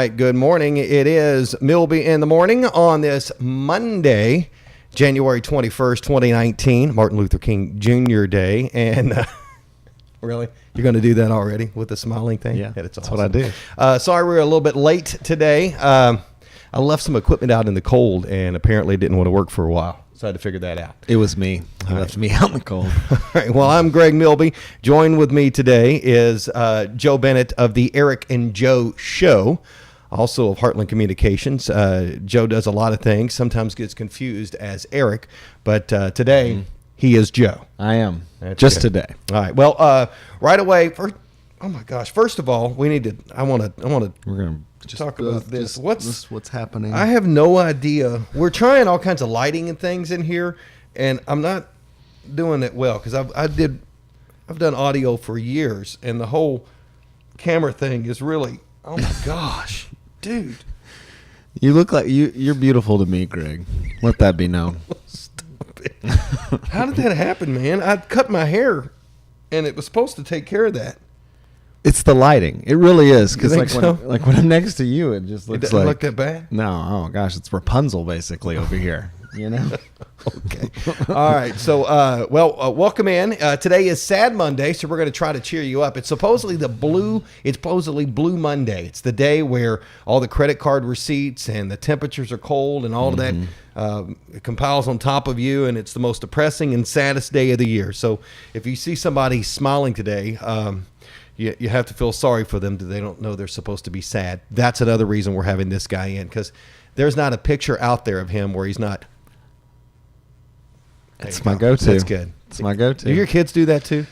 right, good morning. It is Milby in the Morning on this Monday, January 21st, 2019, Martin Luther King Jr. Day. And really? You're going to do that already with the smiling thing? Yeah, that's awesome. What I do. Sorry we're a little bit late today. I left some equipment out in the cold and apparently it didn't want to work for a while. So I had to figure that out. It was me. You left me out in the cold. All right. Well, I'm Greg Milby. Joined with me today is Joe Bennett of the Eric and Joe Show, also of Heartland Communications. Joe does a lot of things, sometimes gets confused as Eric, but today he is Joe. I am. That's just good. today. All right. Well, right away, oh my gosh. First of all, we need to, we're going to just talk about this. What's happening? I have no idea. We're trying all kinds of lighting and things in here, and I'm not doing it well because I've done audio for years, and the whole camera thing is really, oh my gosh, dude. You look like you're beautiful to me, Greg. Let that be known. Stop it. How did that happen, man? I cut my hair, and it was supposed to take care of that. It's the lighting. It really is. Because so? when I'm next to you, it just looks it doesn't like look that bad. No, oh gosh, it's Rapunzel basically over here. You know. Okay. All right. So, welcome in. Today is Sad Monday, so we're going to try to cheer you up. It's supposedly Blue Monday. It's the day where all the credit card receipts and the temperatures are cold and all of that it compiles on top of you, and it's the most depressing and saddest day of the year. So, if you see somebody smiling today, you have to feel sorry for them that they don't know they're supposed to be sad. That's another reason we're having this guy in, because there's not a picture out there of him where he's not. It's my go-to. That's good. It's my go-to. Do your kids do that too?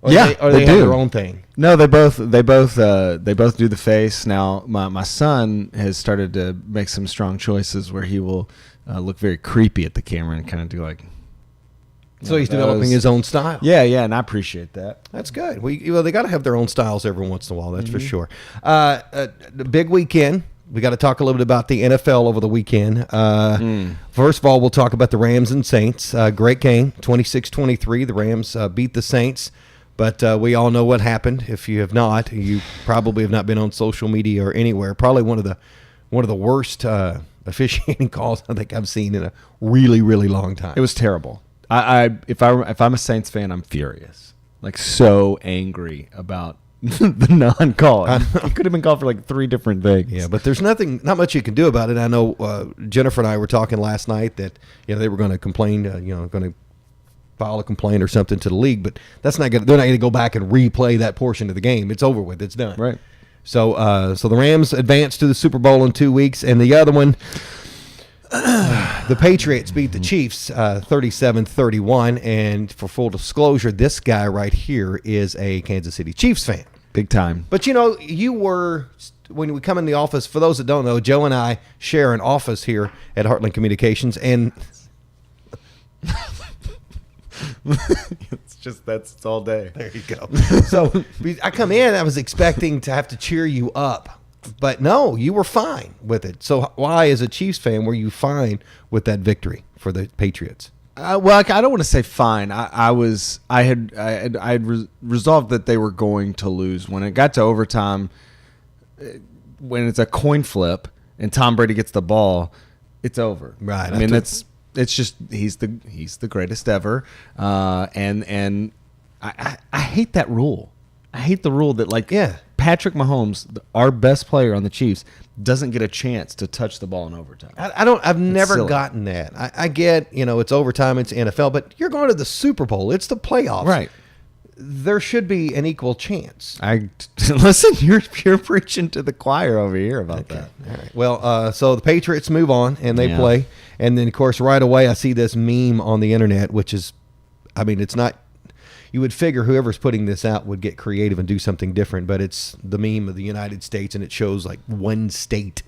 Or Yeah, they do have their own thing. No, they both do the face. Now, my son has started to make some strong choices where he will look very creepy at the camera and kind of do like. So he's developing his own style. Yeah, and I appreciate that. That's good. They got to have their own styles every once in a while. That's for sure. The big weekend. We got to talk a little bit about the NFL over the weekend. First of all, we'll talk about the Rams and Saints. Great game, 26-23. The Rams beat the Saints, but we all know what happened. If you have not, you probably have not been on social media or anywhere. Probably one of the worst officiating calls I think I've seen in a really, really long time. It was terrible. If I'm a Saints fan, I'm furious, like so angry about the non-call. It could have been called for like 3 different things. Yeah, but there's not much you can do about it. I know Jennifer and I were talking last night that they were going to complain, going to file a complaint or something to the league, but they're not going to go back and replay that portion of the game. It's over with. It's done. Right. So the Rams advanced to the Super Bowl in 2 weeks, and the other one. The Patriots beat the Chiefs 37-31, and for full disclosure, this guy right here is a Kansas City Chiefs fan. Big time. But you were, when we come in the office, for those that don't know, Joe and I share an office here at Heartland Communications, and it's all day. There you go. So I come in, I was expecting to have to cheer you up. But no, you were fine with it. So why, as a Chiefs fan, were you fine with that victory for the Patriots? Well, I don't want to say fine. I had resolved that they were going to lose. When it got to overtime, when it's a coin flip and Tom Brady gets the ball, it's over. Right. I mean, it's just he's the greatest ever. And I hate that rule. I hate the rule that Patrick Mahomes, our best player on the Chiefs, doesn't get a chance to touch the ball in overtime. I've never gotten that. I get, it's overtime, it's NFL, but you're going to the Super Bowl. It's the playoffs. Right. There should be an equal chance. Listen, you're preaching to the choir over here about that. All right. Well, so the Patriots move on and they play. And then, of course, right away I see this meme on the internet, which is, it's not. You would figure whoever's putting this out would get creative and do something different, but it's the meme of the United States, and it shows like one state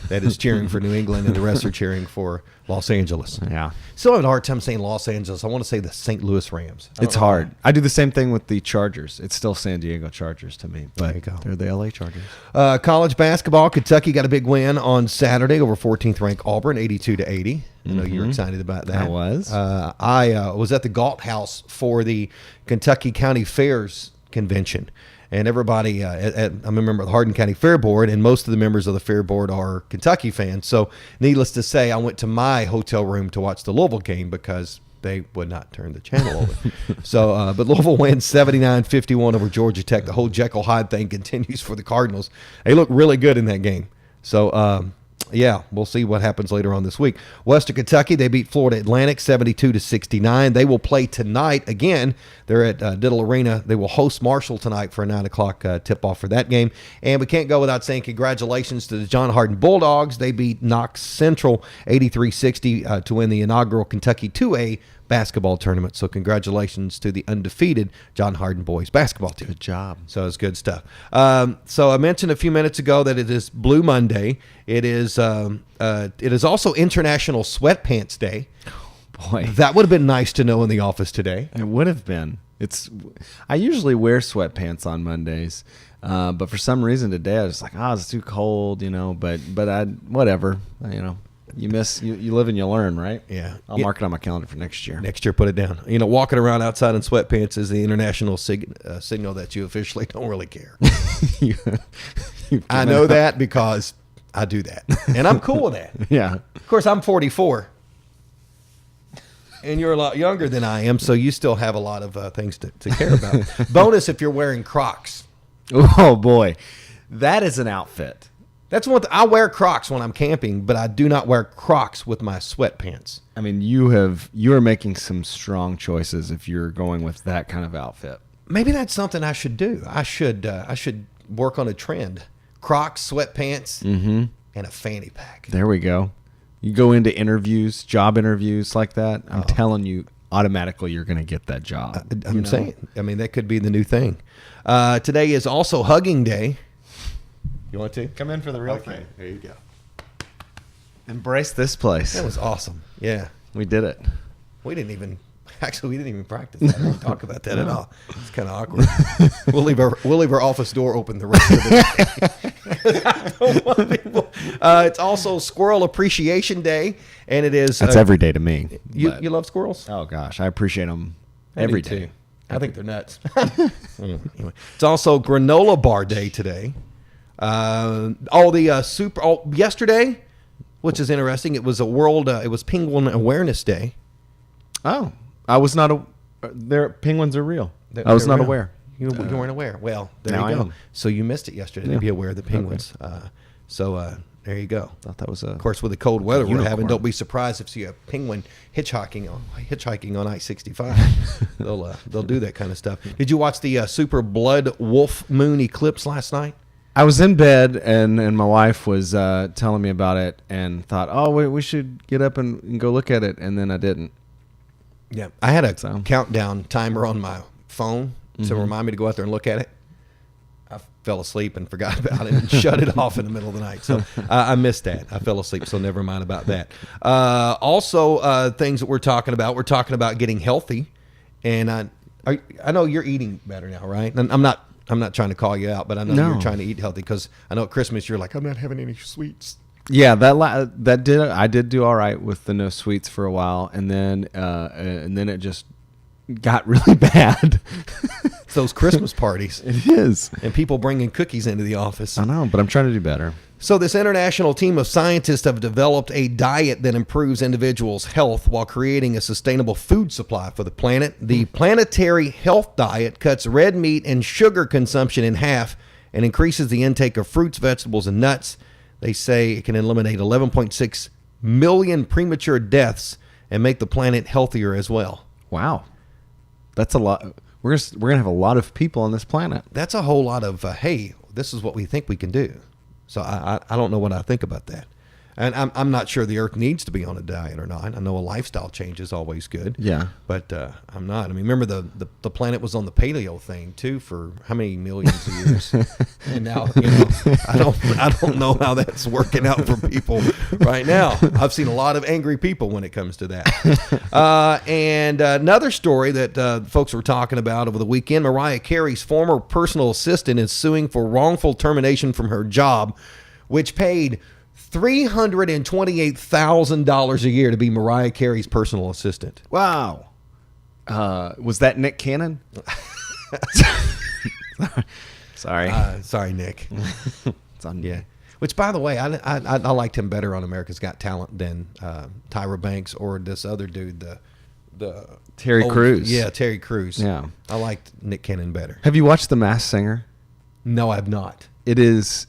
that is cheering for New England, and the rest are cheering for Los Angeles. Yeah. Still have a hard time saying Los Angeles. I want to say the St. Louis Rams. It's hard. I do the same thing with the Chargers. It's still San Diego Chargers to me, but there you go. They're the LA Chargers. College basketball, Kentucky got a big win on Saturday over 14th ranked Auburn, 82-80. I know you're excited about that. I was. I was at the Galt House for the Kentucky County Fairs convention, And everybody, I'm a member of the Hardin County Fair Board, and most of the members of the Fair Board are Kentucky fans. So needless to say, I went to my hotel room to watch the Louisville game because they would not turn the channel over. So, but Louisville wins 79-51 over Georgia Tech. The whole Jekyll Hyde thing continues for the Cardinals. They look really good in that game. So, yeah, we'll see what happens later on this week. Western Kentucky, they beat Florida Atlantic 72-69. They will play tonight again. They're at Diddle Arena. They will host Marshall tonight for a 9 o'clock tip-off for that game. And we can't go without saying congratulations to the John Hardin Bulldogs. They beat Knox Central 83-60 to win the inaugural Kentucky 2A basketball tournament. So congratulations to the undefeated John Hardin boys basketball team. Good job. So it's good stuff. So I mentioned a few minutes ago that it is Blue Monday. It is also International Sweatpants Day. Boy, that would have been nice to know in the office today. It would have been. I usually wear sweatpants on Mondays, but for some reason today I was like, it's too cold, But I whatever, You live and you learn, right? Yeah. I'll mark it on my calendar for next year. Next year, put it down. Walking around outside in sweatpants is the international signal that you officially don't really care. I know that because I do that. And I'm cool with that. Yeah. Of course, I'm 44. And you're a lot younger than I am, so you still have a lot of things to care about. Bonus if you're wearing Crocs. Oh, boy. That is an outfit. That's one I wear Crocs when I'm camping, but I do not wear Crocs with my sweatpants. I mean, you are making some strong choices if you're going with that kind of outfit. Maybe that's something I should do. I should work on a trend. Crocs, sweatpants, and a fanny pack. There we go. You go into interviews, job interviews like that. I'm telling you, automatically you're going to get that job. I'm saying. I mean, that could be the new thing. Today is also Hugging Day. You want to? Come in for the real thing. There you go. Embrace this place. That was awesome. Yeah. We did it. We didn't even practice that. We didn't talk about that at all. It's kind of awkward. We'll leave our office door open the rest of the day. I don't want people. It's also Squirrel Appreciation Day, and it is. That's every day to me. You love squirrels? Oh gosh, I appreciate them every day. Too. I think they're nuts. Anyway, it's also Granola Bar Day today. Yesterday, which is interesting, it was it was Penguin Awareness Day. Oh, I was not penguins are real. I was not aware. You weren't aware. Well, there now you go. I am. So you missed it yesterday to be aware of the penguins. Okay. There you go. Thought that was of course, with the cold weather we're having, don't be surprised if you see a penguin hitchhiking on I-65. They'll do that kind of stuff. Did you watch the super blood wolf moon eclipse last night? I was in bed and my wife was telling me about it and thought, we should get up and go look at it, and then I didn't. Yeah, I had a countdown timer on my phone to remind me to go out there and look at it. I fell asleep and forgot about it and shut it off in the middle of the night. So I missed that. I fell asleep, so never mind about that. Also, things that we're talking about getting healthy. And I know you're eating better now, right? And I'm not trying to call you out, but I know you're trying to eat healthy because I know at Christmas you're like, I'm not having any sweets. Yeah, I did do all right with the no sweets for a while, and then it just got really bad. It's those Christmas parties. It is, and people bringing cookies into the office. I know, but I'm trying to do better. So this international team of scientists have developed a diet that improves individuals' health while creating a sustainable food supply for the planet. The Planetary Health Diet cuts red meat and sugar consumption in half and increases the intake of fruits, vegetables, and nuts. They say it can eliminate 11.6 million premature deaths and make the planet healthier as well. Wow. That's a lot. We're gonna have a lot of people on this planet. That's a whole lot of, hey, this is what we think we can do. So I don't know what I think about that. And I'm not sure the Earth needs to be on a diet or not. I know a lifestyle change is always good. Yeah. But I'm not. I mean, remember the planet was on the paleo thing too for how many millions of years? And now, I don't know how that's working out for people right now. I've seen a lot of angry people when it comes to that. And another story that folks were talking about over the weekend, Mariah Carey's former personal assistant is suing for wrongful termination from her job, which paid $328,000 a year to be Mariah Carey's personal assistant. Wow. Was that Nick Cannon? Sorry. Sorry, Nick. It's on. Yeah. Which, by the way, I liked him better on America's Got Talent than Tyra Banks or this other dude, the Terry Crews. Yeah, Terry Crews. Yeah. I liked Nick Cannon better. Have you watched The Masked Singer? No, I've not. It's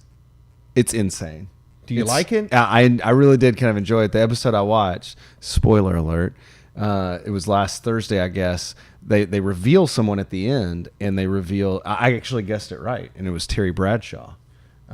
insane. Do you like it? I really did kind of enjoy it. The episode I watched, spoiler alert, it was last Thursday, I guess. They reveal someone at the end, and they reveal, I actually guessed it right, and it was Terry Bradshaw.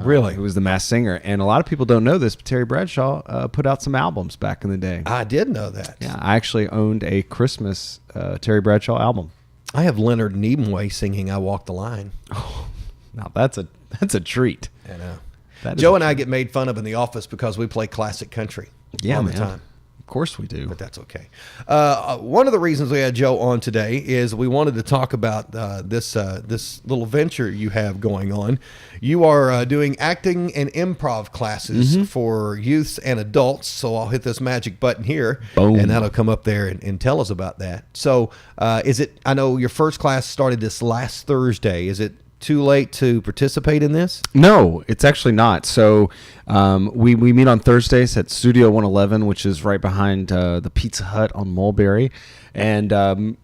Really? Who was the Masked Singer. And a lot of people don't know this, but Terry Bradshaw put out some albums back in the day. I did know that. Yeah, I actually owned a Christmas Terry Bradshaw album. I have Leonard Nimoy singing "I Walk the Line." Oh, now that's a treat. I know. That is Joe and I get made fun of in the office because we play classic country all the man. time. Of course we do. But that's okay. One of the reasons we had Joe on today is we wanted to talk about this little venture you have going on. You are doing acting and improv classes for youths and adults. So I'll hit this magic button here, Boom. and that'll come up there and tell us about that. So I know your first class started this last Thursday. Is it too late to participate in this? No, it's actually not. So we meet on Thursdays at Studio 111, which is right behind the Pizza Hut on Mulberry. And the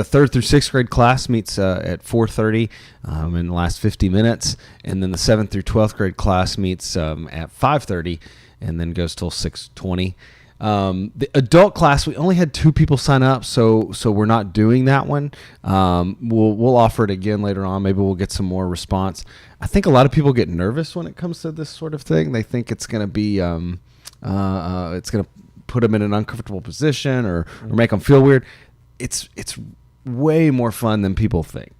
3rd through 6th grade class meets at 4:30 in the last 50 minutes. And then the 7th through 12th grade class meets at 5:30 and then goes till 6:20. The adult class, we only had 2 people sign up, so we're not doing that one. We'll offer it again later on. Maybe we'll get some more response. I think a lot of people get nervous when it comes to this sort of thing. They think it's going to be, it's going to put them in an uncomfortable position or make them feel weird. It's way more fun than people think.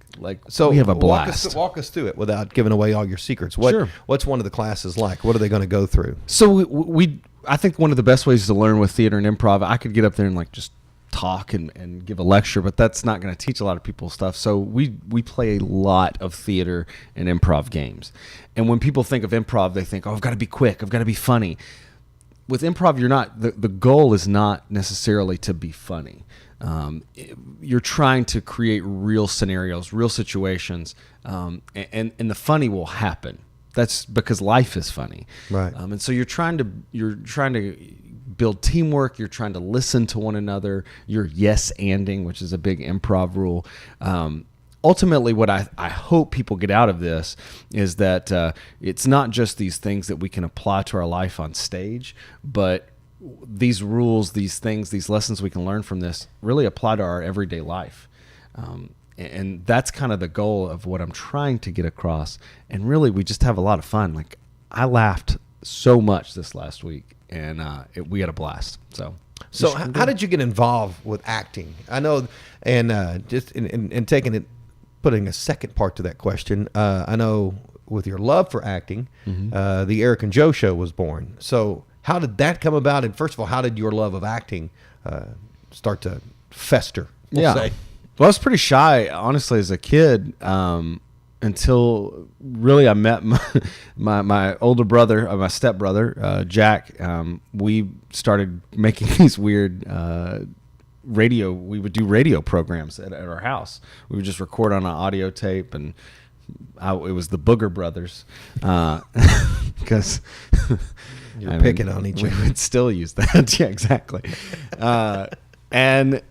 So we have a blast. Walk us through it without giving away all your secrets. Sure. What's one of the classes like? What are they going to go through? So I think one of the best ways to learn with theater and improv, I could get up there and just talk and give a lecture, but that's not going to teach a lot of people stuff. So we play a lot of theater and improv games. And when people think of improv, they think, oh, I've got to be quick. I've got to be funny. With improv, the goal is not necessarily to be funny. You're trying to create real scenarios, real situations, and the funny will happen. That's because life is funny, right? And so you're trying to build teamwork. You're trying to listen to one another. You're yes-anding, which is a big improv rule. Ultimately, what I hope people get out of this is that it's not just these things that we can apply to our life on stage, but these rules, these things, these lessons we can learn from this really apply to our everyday life. And that's kind of the goal of what I'm trying to get across. And really, we just have a lot of fun. I laughed so much this last week, and we had a blast. So how did you get involved with acting? I know, and just in taking it, putting a second part to that question, I know with your love for acting, the Eric and Joe show was born. So how did that come about? And first of all, how did your love of acting start to fester? We'll say? Well, I was pretty shy, honestly, as a kid, until really I met my older brother, my stepbrother, Jack. We started making these weird we would do radio programs at our house. We would just record on an audio tape, and it was the Booger Brothers, because you're picking on each other. We would still use that. Yeah, exactly. And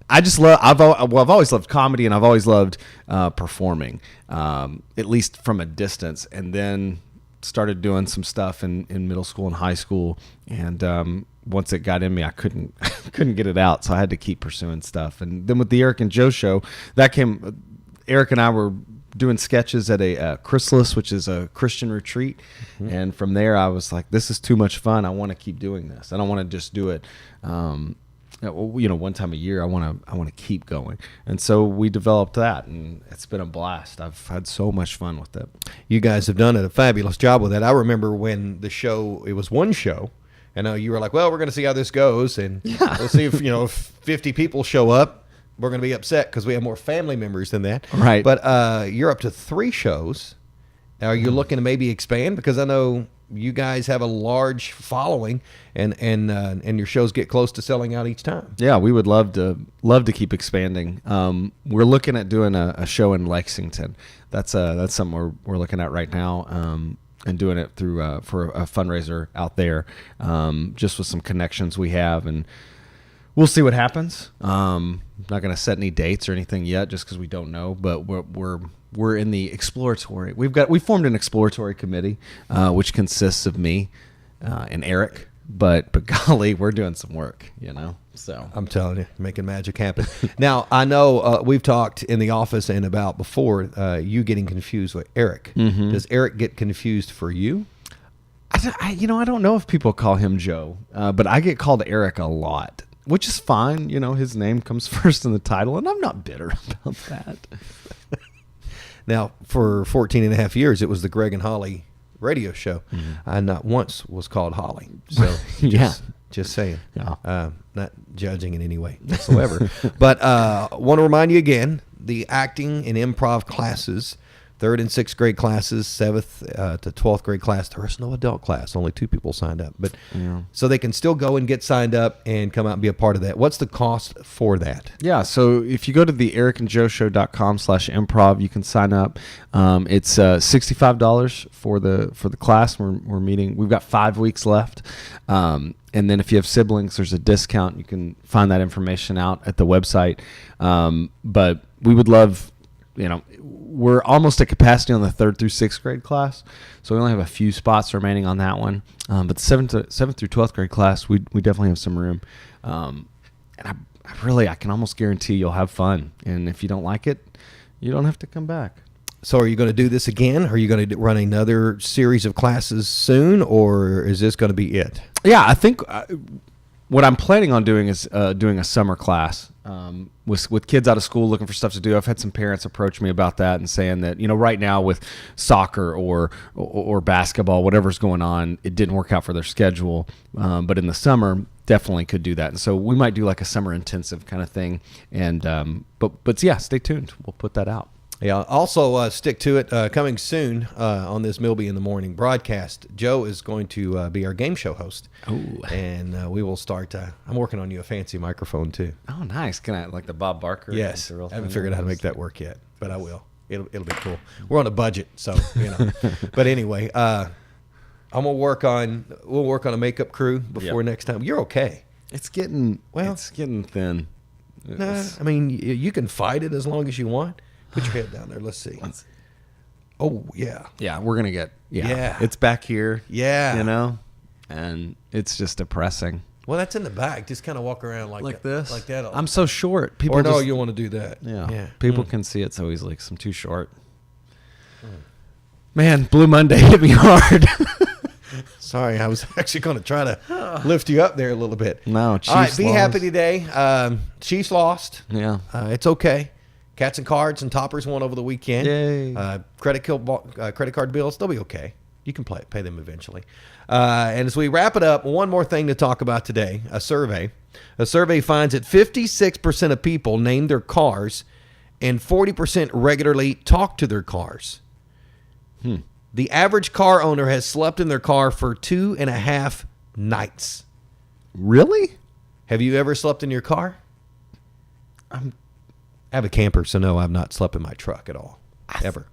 I just I've always loved comedy, and I've always loved performing, at least from a distance. And then started doing some stuff in middle school and high school, and once it got in me, I couldn't get it out, so I had to keep pursuing stuff. And then with the Eric and Joe show, Eric and I were doing sketches at a Chrysalis, which is a Christian retreat, and from there I was like, this is too much fun. I want to keep doing this. I don't want to just do it one time a year. I want to keep going. And so we developed that, and it's been a blast. I've had so much fun with it. You guys have done a fabulous job with that. I remember when the show, it was one show, and you were like, well, we're going to see how this goes, and we'll see if 50 people show up. We're going to be upset because we have more family members than that. Right. But you're up to 3 shows. Are you looking to maybe expand? Because I know you guys have a large following, and your shows get close to selling out each time. Yeah, we would love to keep expanding. We're looking at doing a show in Lexington. That's something we're looking at right now, and doing it through for a fundraiser out there, just with some connections we have, and we'll see what happens. I'm not going to set any dates or anything yet, just because we don't know. But we're in the exploratory. We formed an exploratory committee, which consists of me and Eric. But golly, we're doing some work, So I'm telling you, making magic happen. Now I know we've talked in the office and about before you getting confused with Eric. Mm-hmm. Does Eric get confused for you? I don't know if people call him Joe, but I get called Eric a lot, which is fine. His name comes first in the title, and I'm not bitter about that. Now, for 14 and a half years, it was the Greg and Holly radio show. Mm-hmm. I not once was called Holly. So, just saying. Yeah. Not judging in any way whatsoever. But want to remind you again, the acting and improv classes, 3rd and 6th grade classes, 7th to 12th grade class. There is no adult class. Only 2 people signed up. But so they can still go and get signed up and come out and be a part of that. What's the cost for that? Yeah, so if you go to the ericandjoeshow.com/improv, you can sign up. It's $65 for the class we're meeting. We've got 5 weeks left. And then if you have siblings, there's a discount. You can find that information out at the website. But we would love... we're almost at capacity on the 3rd through 6th grade class, so we only have a few spots remaining on that one. But the 7th through 12th grade class, we definitely have some room. And I can almost guarantee you'll have fun. And if you don't like it, you don't have to come back. So are you going to do this again? Are you going to run another series of classes soon, or is this going to be it? Yeah, I think what I'm planning on doing is doing a summer class. With kids out of school looking for stuff to do. I've had some parents approach me about that and saying that, right now with soccer or basketball, whatever's going on, it didn't work out for their schedule. But in the summer, definitely could do that. And so we might do like a summer intensive kind of thing. And but yeah, stay tuned. We'll put that out. Yeah. Also, stick to it. Coming soon on this Milby in the Morning broadcast, Joe is going to be our game show host. Oh. And we will start. I'm working on you a fancy microphone too. Oh, nice. Can I like the Bob Barker? Yes. I haven't figured out how to make that work yet, but I will. It'll be cool. We're on a budget, so But anyway, we'll work on a makeup crew before next time. You're okay. It's getting thin. Nah, I mean, you can fight it as long as you want. Put your head down there. Let's see. Oh, yeah. Yeah, we're going to get... Yeah. It's back here. Yeah. And it's just depressing. Well, that's in the back. Just kind of walk around like this? Like that. I'm so short. People you want to do that. Yeah. People can see it so easily because I'm too short. Man, Blue Monday hit me hard. Sorry, I was actually going to try to lift you up there a little bit. No, Chiefs All right, be lost. happy today. Chiefs lost. Yeah. It's okay. Cats and Cards and Toppers won over the weekend. Yay. Credit card bills, they'll be okay. You can pay them eventually. And as we wrap it up, one more thing to talk about today, a survey. A survey finds that 56% of people name their cars and 40% regularly talk to their cars. The average car owner has slept in their car for 2.5 nights. Really? Have you ever slept in your car? I have a camper, so no, I've not slept in my truck at all, ever.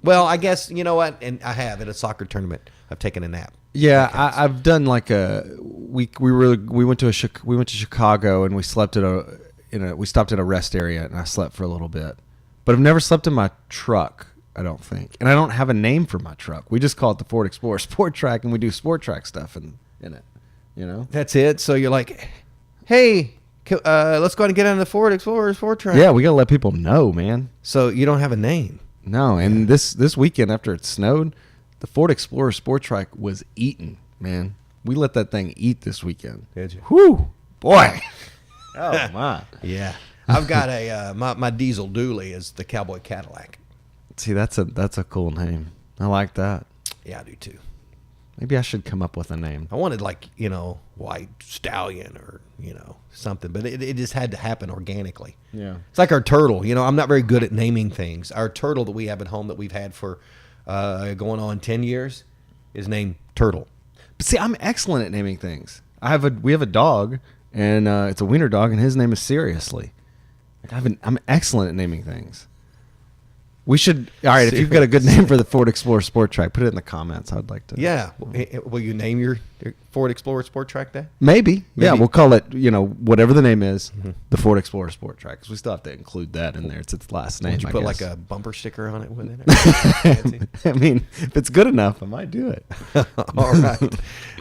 Well, I guess, you know what? And I have at a soccer tournament. I've taken a nap. Yeah, I've done like we went to Chicago and we slept we stopped at a rest area and I slept for a little bit. But I've never slept in my truck, I don't think. And I don't have a name for my truck. We just call it the Ford Explorer Sport Track, and we do Sport Track stuff in it, That's it. So you're like, "Hey, let's go ahead and get on the Ford Explorer Sport Track." Yeah, we got to let people know, man. So you don't have a name. No, and this weekend after it snowed, the Ford Explorer Sport Track was eaten, man. We let that thing eat this weekend. Did you? Whew, boy. Oh my. Yeah, I've got a my diesel dually is the Cowboy Cadillac. See, that's a cool name. I like that. Yeah, I do too. Maybe I should come up with a name. I wanted White Stallion or something, but it just had to happen organically. Yeah, it's like our turtle. I'm not very good at naming things. Our turtle that we have at home that we've had for going on 10 years, is named Turtle. But see, I'm excellent at naming things. We have a dog, and it's a wiener dog, and his name is Seriously. Like I'm excellent at naming things. We should. All right, if you've got a good name for the Ford Explorer Sport Track, put it in the comments. I'd like to. Yeah. Will you name your Ford Explorer Sport Track that? Maybe. Yeah, we'll call it, whatever the name is, the Ford Explorer Sport Track. Because we still have to include that in there. It's its last name. Would you put like a bumper sticker on it with it? I mean, if it's good enough, I might do it. All right. All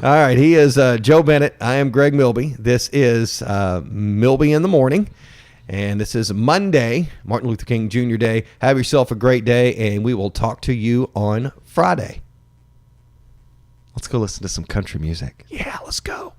right. He is Joe Bennett. I am Greg Milby. This is Milby in the Morning. And this is Monday, Martin Luther King Jr. Day. Have yourself a great day, and we will talk to you on Friday. Let's go listen to some country music. Yeah, let's go.